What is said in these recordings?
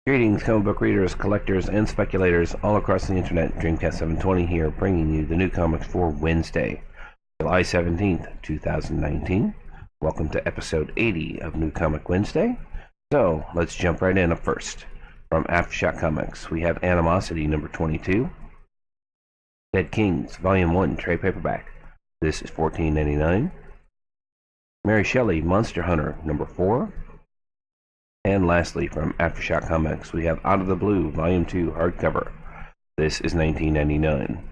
Greetings, comic book readers, collectors, and speculators all across the internet. Dreamcast 720 here, bringing you the new comics for Wednesday, July 17th, 2019. Welcome to episode 80 of New Comic Wednesday. So, let's jump right in. Up first, from Aftershock Comics, we have Animosity number 22. Dead Kings, Volume 1, trade paperback. This is $14.99. Mary Shelley, Monster Hunter number 4. And lastly, from Aftershock Comics, we have Out of the Blue, Volume 2, hardcover. This is $19.99.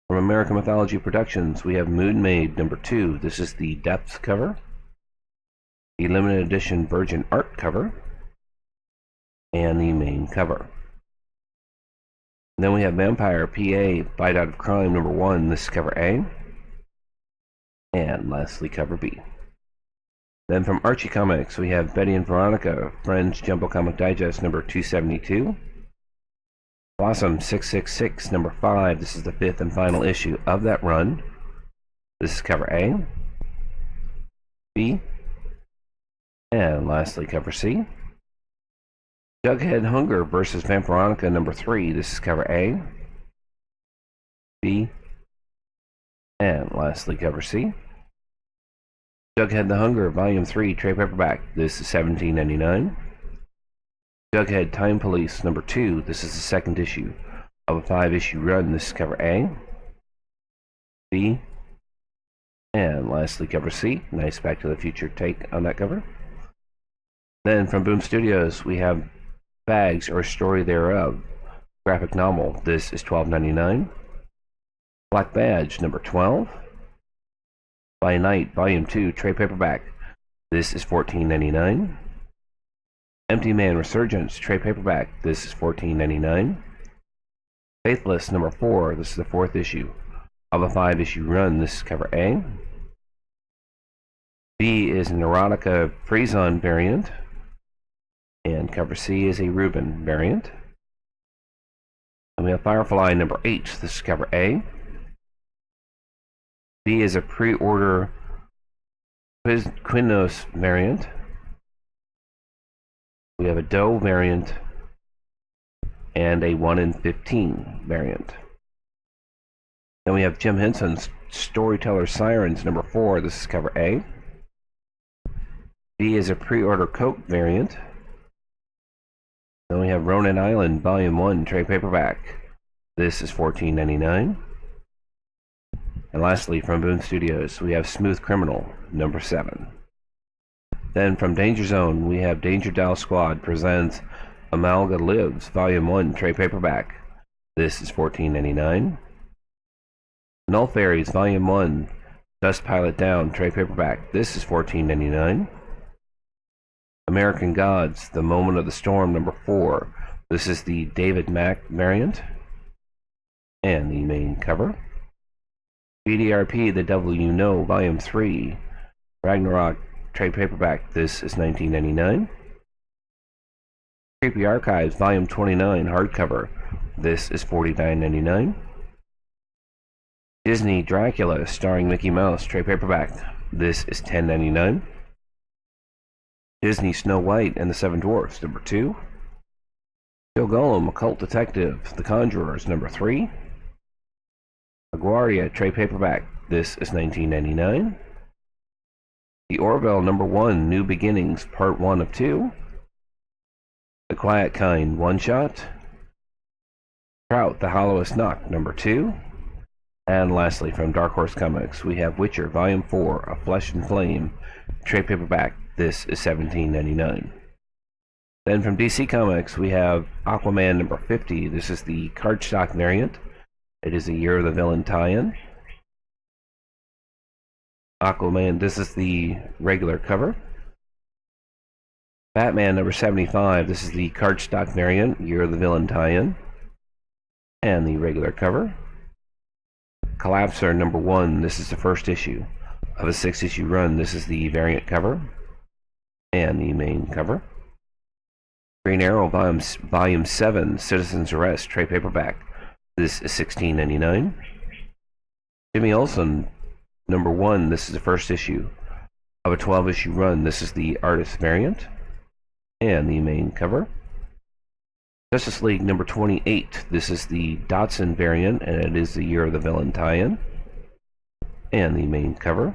From American Mythology Productions, we have Moon Maid number 2. This is the Depths cover. The limited edition Virgin Art cover. And the main cover. And then we have Vampire PA, Bite Out of Crime number 1. This is cover A. And lastly, cover B. Then from Archie Comics, we have Betty and Veronica, Friends Jumbo Comic Digest number 272. Blossom 666 number 5. This is the 5th and final issue of that run. This is cover A, B, and lastly cover C. Jughead Hunger versus Vampironica number 3. This is cover A, B, and lastly cover C. Jughead the Hunger, Volume 3, trade paperback. This is $17.99. Jughead Time Police, number 2. This is the 2nd issue of a 5-issue run. This is cover A, B, and lastly cover C. Nice Back to the Future take on that cover. Then from Boom Studios, we have Bags or Story Thereof, graphic novel. This is $12.99. Black Badge, number 12. By Night, Volume 2, trade paperback. This is $14.99. Empty Man Resurgence, trade paperback. This is $14.99. Faithless, number 4. This is the 4th issue of a 5-issue run. This is cover A. B is an Erotica Frezon variant. And cover C is a Reuben variant. And we have Firefly, number 8. This is cover A. B is a pre-order Quinnos variant. We have a Doe variant and a 1 in 15 variant. Then we have Jim Henson's Storyteller Sirens number 4. This is cover A. B is a pre-order Coke variant. Then we have Ronin Island Volume 1 trade paperback. This is $14.99. And lastly, from Boom Studios, we have Smooth Criminal, number 7. Then from Danger Zone, we have Danger Doll Squad presents Amalga Lives, Volume 1, trade paperback. This is $14.99. Null Fairies, Volume 1, Dust Pilot Down, trade paperback. This is $14.99. American Gods, The Moment of the Storm, number 4. This is the David Mack variant. And the main cover. BDRP, The Devil You Know, Volume 3, Ragnarok, trade paperback. This is $19.99. Creepy Archives, Volume 29, hardcover. This is $49.99. Disney Dracula, starring Mickey Mouse, trade paperback. This is $10.99. Disney Snow White and the Seven Dwarfs, number 2. Joe Golem, Occult Detective, The Conjurers, number 3. LaGuardia, trade paperback. This is $19.99. The Orville number 1, New Beginnings, part 1 of 2. The Quiet Kind, one-shot. Trout, The Hollowest Knock, number 2. And lastly, from Dark Horse Comics, we have Witcher, Volume 4, A Flesh and Flame, trade paperback. This is $17.99. Then from DC Comics, we have Aquaman number 50. This is the cardstock variant. It is a Year of the Villain tie-in. Aquaman, this is the regular cover. Batman number 75, this is the cardstock variant, Year of the Villain tie-in. And the regular cover. Collapser number 1, this is the 1st issue of a 6-issue run. This is the variant cover. And the main cover. Green Arrow Volume 7, Citizen's Arrest, trade paperback. This is $16.99. Jimmy Olsen, number 1. This is the 1st issue of a 12-issue run. This is the artist variant and the main cover. Justice League number 28. This is the Dotson variant, and it is the Year of the Villain tie-in. And the main cover.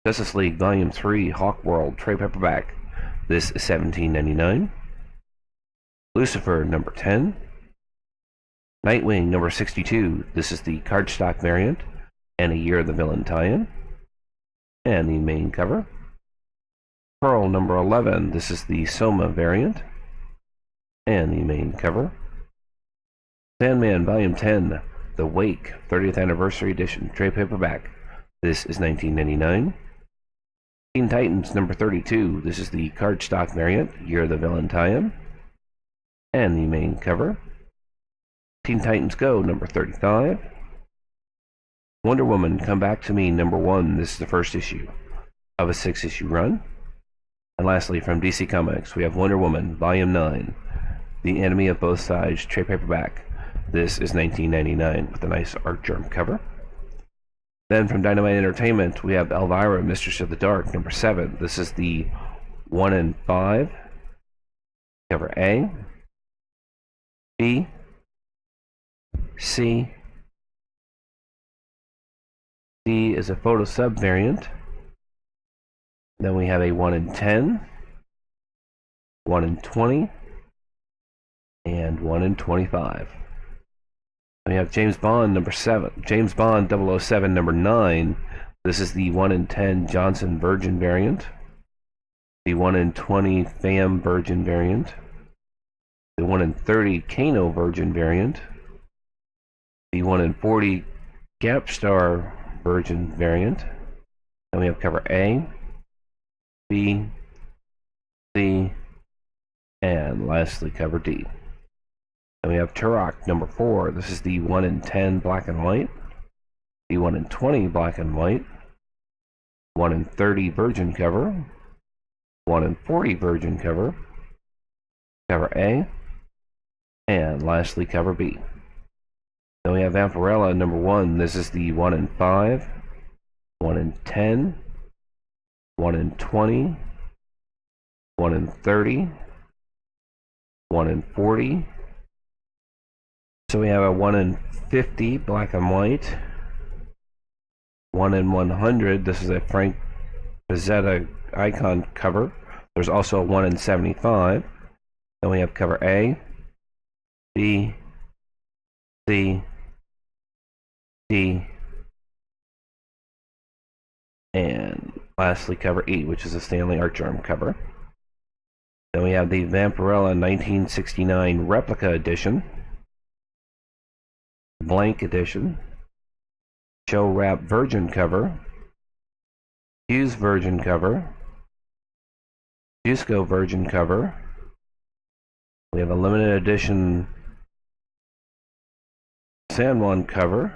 Justice League Volume 3 Hawk World trade paperback. This is $17.99. Lucifer number 10. Nightwing number 62. This is the cardstock variant, and a Year of the Villain tie-in. And the main cover. Pearl number 11. This is the Soma variant, and the main cover. Sandman Volume 10, The Wake 30th Anniversary Edition, trade paperback. This is $19.99. Teen Titans number 32. This is the cardstock variant, Year of the Villain tie-in, and the main cover. Teen Titans Go number 35. Wonder Woman Come Back to Me number 1. This is the first issue of a 6-issue run. And lastly, from DC Comics, we have Wonder Woman Volume 9, The Enemy of Both Sides, trade paperback. This is $19.99 with a nice art germ cover. Then from Dynamite Entertainment, we have Elvira, Mistress of the Dark, number 7. This is the 1 in 5. Cover A, B, C. D is a photo sub variant. Then we have a 1 in 10, 1 in 20, and 1 in 25. We have James Bond number 7, James Bond 007 number 9. This is the 1 in 10 Johnson Virgin variant, the 1 in 20 Pham Virgin variant, the 1 in 30 Kano Virgin variant, the 1 in 40 Gapstar Virgin variant. Then we have cover A, B, C, and lastly cover D. Then we have Turok number 4. This is the 1 in 10 black and white, the 1 in 20 black and white, 1 in 30 virgin cover, 1 in 40 virgin cover, cover A, and lastly cover B. Then we have Vampirella number 1. This is the 1 in 5, 1 in 10, 1 in 20, 1 in 30, 1 in 40. So we have a 1 in 50 black and white, 1 in 100. This is a Frank Frazetta icon cover. There's also a 1 in 75. Then we have cover A, B, C, D, and lastly cover E, which is a Stanley Art Germ cover. Then we have the Vampirella 1969 Replica Edition, Blank Edition, Show Wrap Virgin cover, Hughes Virgin cover, Jusco Virgin cover. We have a limited edition San Juan cover.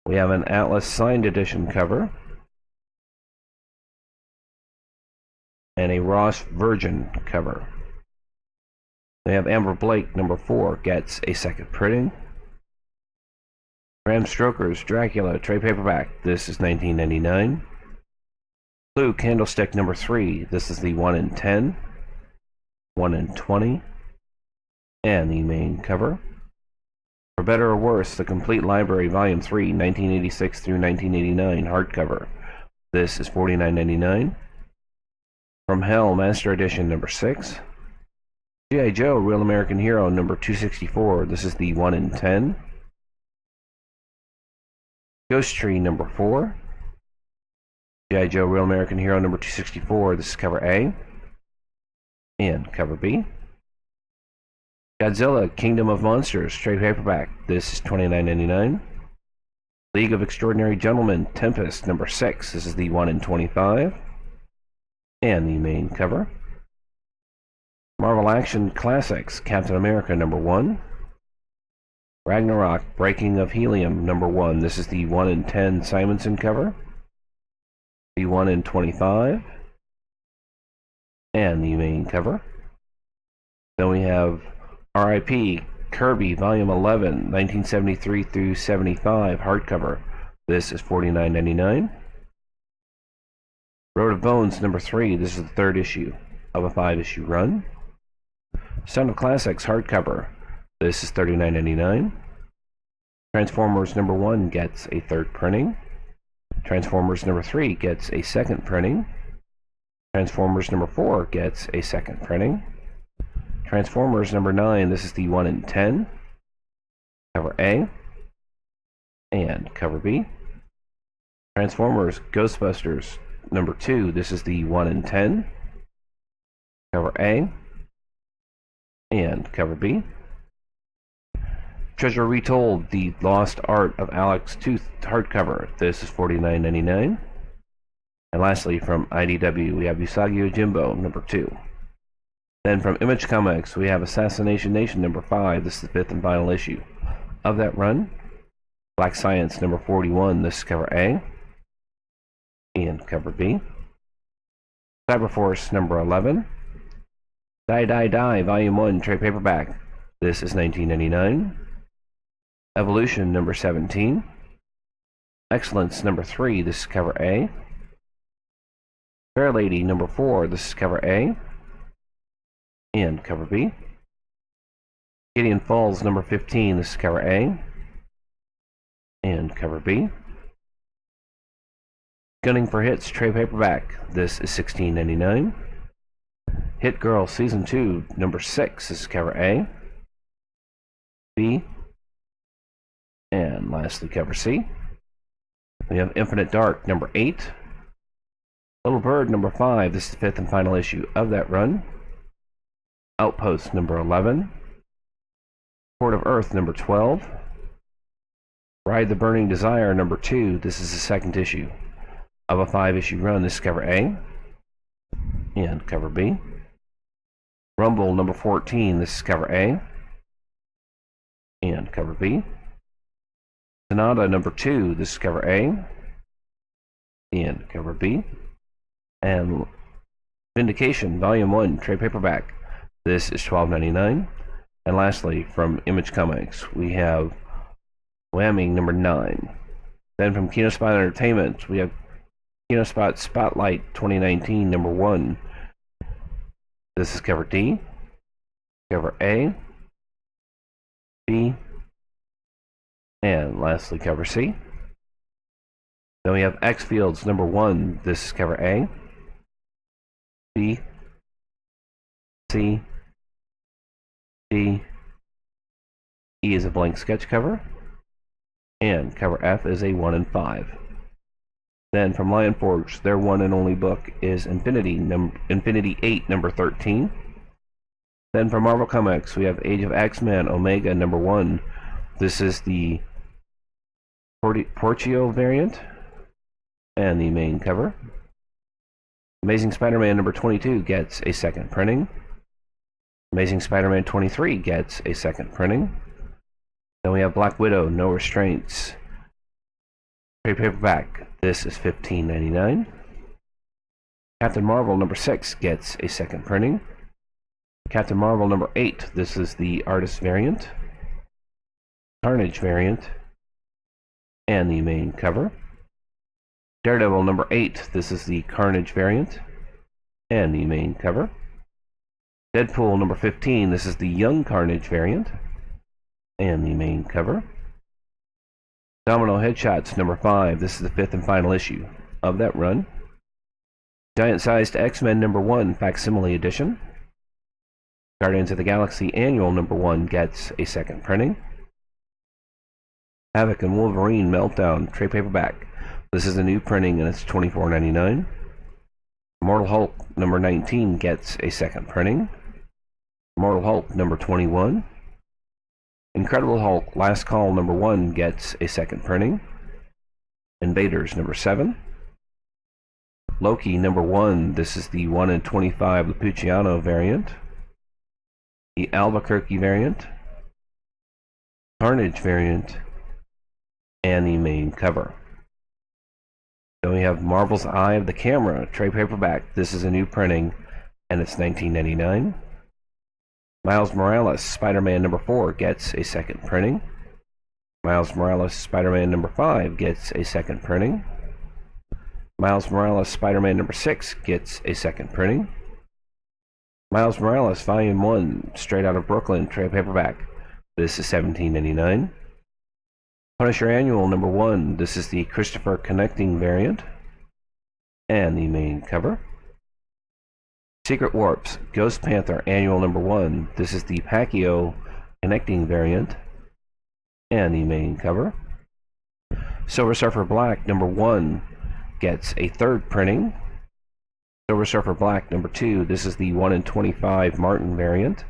We have an Atlas signed edition cover, and a Ross Virgin cover. We have Amber Blake number 4 gets a second printing. Bram Stoker's Dracula trade paperback. This is $19.99. Blue Candlestick number 3. This is the 1 in 10, 1 in 20, and the main cover. For Better or Worse, The Complete Library Volume 3, 1986 through 1989, hardcover. This is $49.99. From Hell, Master Edition number 6. G.I. Joe, Real American Hero number 264. This is the 1 in 10. Ghost Tree number 4. G.I. Joe, Real American Hero number 264. This is cover A. And cover B. Godzilla, Kingdom of Monsters, trade paperback. This is $29.99. League of Extraordinary Gentlemen, Tempest, number 6. This is the 1 in 25. And the main cover. Marvel Action Classics, Captain America, number 1. Ragnarok, Breaking of Helium, number 1. This is the 1 in 10 Simonson cover. The 1 in 25. And the main cover. Then we have R.I.P. Kirby, Volume 11, 1973 through 75, hardcover. This is $49.99. Road of Bones, number 3. This is the 3rd issue of a 5-issue run. Son of Classics hardcover. This is $39.99. Transformers number 1 gets a third printing. Transformers number 3 gets a second printing. Transformers number 4 gets a second printing. Transformers number 9, this is the 1 in 10. Cover A and cover B. Transformers Ghostbusters number 2, this is the 1 in 10. Cover A and cover B. Treasure Retold, The Lost Art of Alex Tooth hardcover. This is $49.99. And lastly, from IDW, we have Usagi Yojimbo number 2. Then from Image Comics, we have Assassination Nation number 5. This is the 5th and final issue of that run. Black Science number 41. This is cover A and cover B. Cyberforce number 11. Die Die Die Volume 1 trade paperback. This is $19.99. Evolution number 17. Excellence number 3. This is cover A. Fair Lady number 4. This is cover A and cover B. Gideon Falls number 15. This is cover A and cover B. Gunning for Hits trade paperback. This is $16.99. Hit Girl Season 2 number 6. This is cover A, B, and lastly cover C. We have Infinite Dark number 8. Little Bird number 5. This is the 5th and final issue of that run. Outpost number 11. Port of Earth number 12. Ride the Burning Desire number 2. This is the 2nd issue of a 5-issue run. This is cover A and cover B. Rumble number 14. This is cover A and cover B. Sonata number 2. This is cover A and cover B. And Vindication Volume 1 trade paperback. This is $12.99. And lastly, from Image Comics, we have Whammy number 9. Then from Kinospot Entertainment, we have Kinospot Spotlight 2019 number 1. This is cover D, cover A, B, and lastly cover C. Then we have X Fields number 1. This is cover A, B, C, D, E is a blank sketch cover, and cover F is a 1 in 5. Then from Lion Forge, their one and only book is Infinity 8 number 13. Then from Marvel Comics, we have Age of X-Men Omega number 1. This is the Portio variant and the main cover. Amazing Spider-Man number 22 gets a second printing. Amazing Spider-Man 23 gets a second printing. Then we have Black Widow No Restraints trade paperback. This is $15.99. Captain Marvel number 6 gets a second printing. Captain Marvel number 8. This is the artist variant, Carnage variant, and the main cover. Daredevil number 8. This is the Carnage variant and the main cover. Deadpool number 15. This is the Young Carnage variant and the main cover. Domino Headshots number 5. This is the 5th and final issue of that run. Giant-Sized X-Men number 1 Facsimile Edition. Guardians of the Galaxy Annual number 1 gets a second printing. Havoc and Wolverine Meltdown trade paperback. This is a new printing and it's $24.99. Immortal Hulk number 19 gets a second printing. Immortal Hulk number 21. Incredible Hulk Last Call number 1 gets a second printing. Invaders number 7. Loki number 1. This is the 1 in 25 Lupuciano variant. The Albuquerque variant. Carnage variant. And the main cover. Then we have Marvel's Eye of the Camera trade paperback. This is a new printing and it's $19.99. Miles Morales Spider-Man number 4 gets a second printing. Miles Morales Spider-Man number 5 gets a second printing. Miles Morales Spider-Man number 6 gets a second printing. Miles Morales, Volume 1, Straight Out of Brooklyn, trade paperback. This is $17.99. Punisher Annual number 1. This is the Christopher Connecting variant and the main cover. Secret Warps, Ghost Panther Annual number 1. This is the Pacquiao Connecting variant and the main cover. Silver Surfer Black number 1 gets a third printing. Silver Surfer Black number 2. This is the 1 in 25 Martin variant,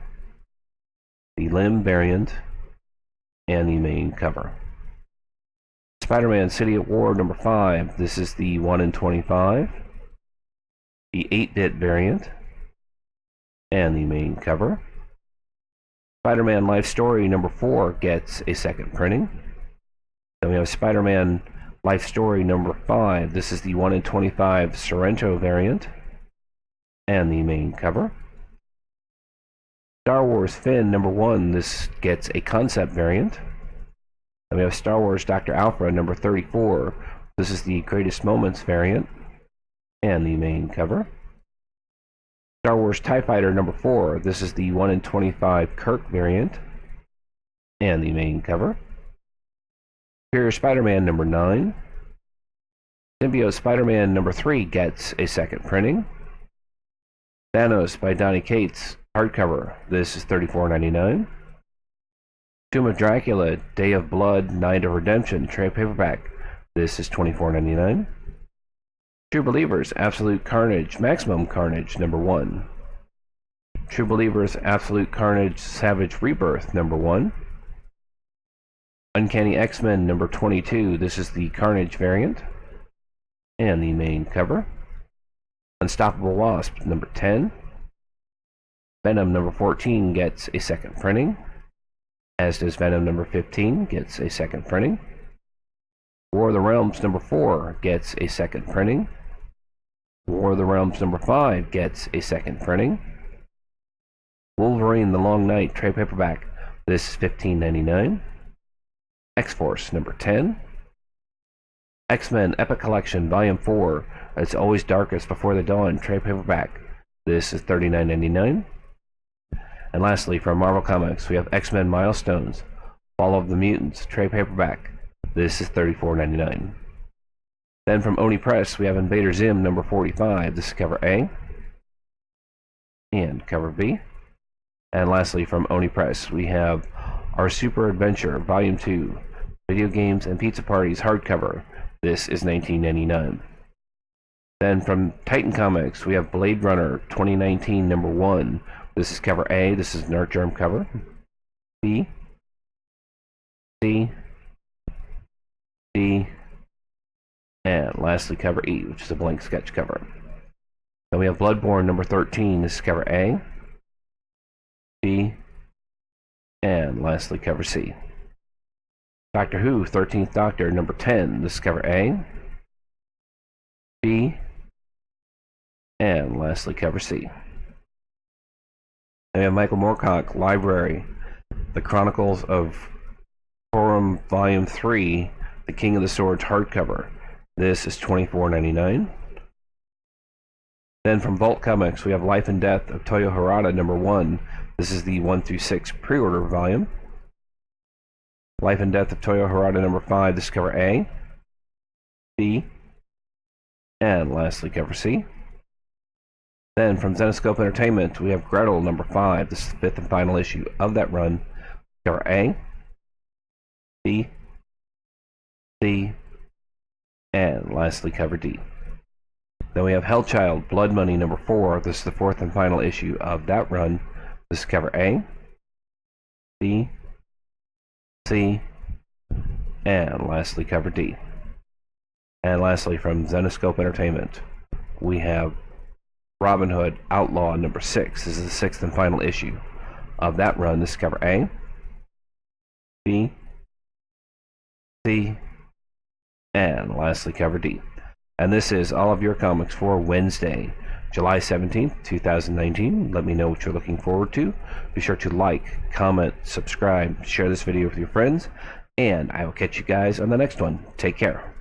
the Limb variant, and the main cover. Spider-Man City at War number 5. This is the 1 in 25, the 8-bit variant, and the main cover. Spider-Man Life Story number 4 gets a second printing. Then we have Spider-Man Life Story number 5. This is the 1 in 25 Sorrento variant and the main cover. Star Wars Finn number 1. This gets a concept variant. Then we have Star Wars Dr. Alpha number 34. This is the Greatest Moments variant and the main cover. Star Wars TIE Fighter number 4. This is the 1 in 25 Kirk variant and the main cover. Superior Spider-Man number 9. Symbiote Spider-Man number 3 gets a second printing. Thanos by Donny Cates, hardcover. This is $34.99. Tomb of Dracula, Day of Blood, Night of Redemption, trade paperback. This is $24.99. True Believers, Absolute Carnage, Maximum Carnage, number 1. True Believers, Absolute Carnage, Savage Rebirth, number 1. Uncanny X-Men, number 22. This is the Carnage variant and the main cover. Unstoppable Wasp, number 10. Venom, number 14, gets a second printing, as does Venom number 15, gets a second printing. War of the Realms, number 4, gets a second printing. War of the Realms number 5 gets a second printing. Wolverine the Long Night, trade paperback. This is $15.99. X-Force number 10. X-Men Epic Collection Volume 4. It's Always Darkest Before the Dawn, trade paperback. This is $39.99. And lastly, from Marvel Comics, we have X-Men Milestones, Fall of the Mutants, trade paperback. This is $34.99. Then from Oni Press, we have Invader Zim number 45. This is cover A and cover B. And lastly, from Oni Press, we have Our Super Adventure Volume 2, Video Games and Pizza Parties hardcover. This is $19.99. Then from Titan Comics, we have Blade Runner 2019 number 1. This is cover A. This is an art germ cover. B, C, D, and lastly cover E, which is a blank sketch cover. Then we have Bloodborne number 13. This is cover A, B, and lastly cover C. Doctor Who 13th Doctor number 10. This is cover A, B, and lastly cover C. Then we have Michael Moorcock Library, The Chronicles of Forum Volume 3, The King of the Swords hardcover. This is $24.99. Then from Vault Comics, we have Life and Death of Toyo Harada number 1. This is the 1 through 6 pre-order volume. Life and Death of Toyo Harada number 5. This is cover A, B, and lastly cover C. Then from Zenescope Entertainment, we have Gretel number 5. This is the 5th and final issue of that run. Cover A, B, C, and lastly cover D. Then we have Hellchild Blood Money number 4. This is the 4th and final issue of that run. This is cover A, B, C, and lastly cover D. And lastly from Zenescope Entertainment, we have Robin Hood Outlaw number 6. This is the 6th and final issue of that run. This is cover A, B, C, and lastly cover D. And this is all of your comics for Wednesday, July 17th, 2019. Let me know what you're looking forward to. Be sure to like, comment, subscribe, share this video with your friends, and I will catch you guys on the next one. Take care.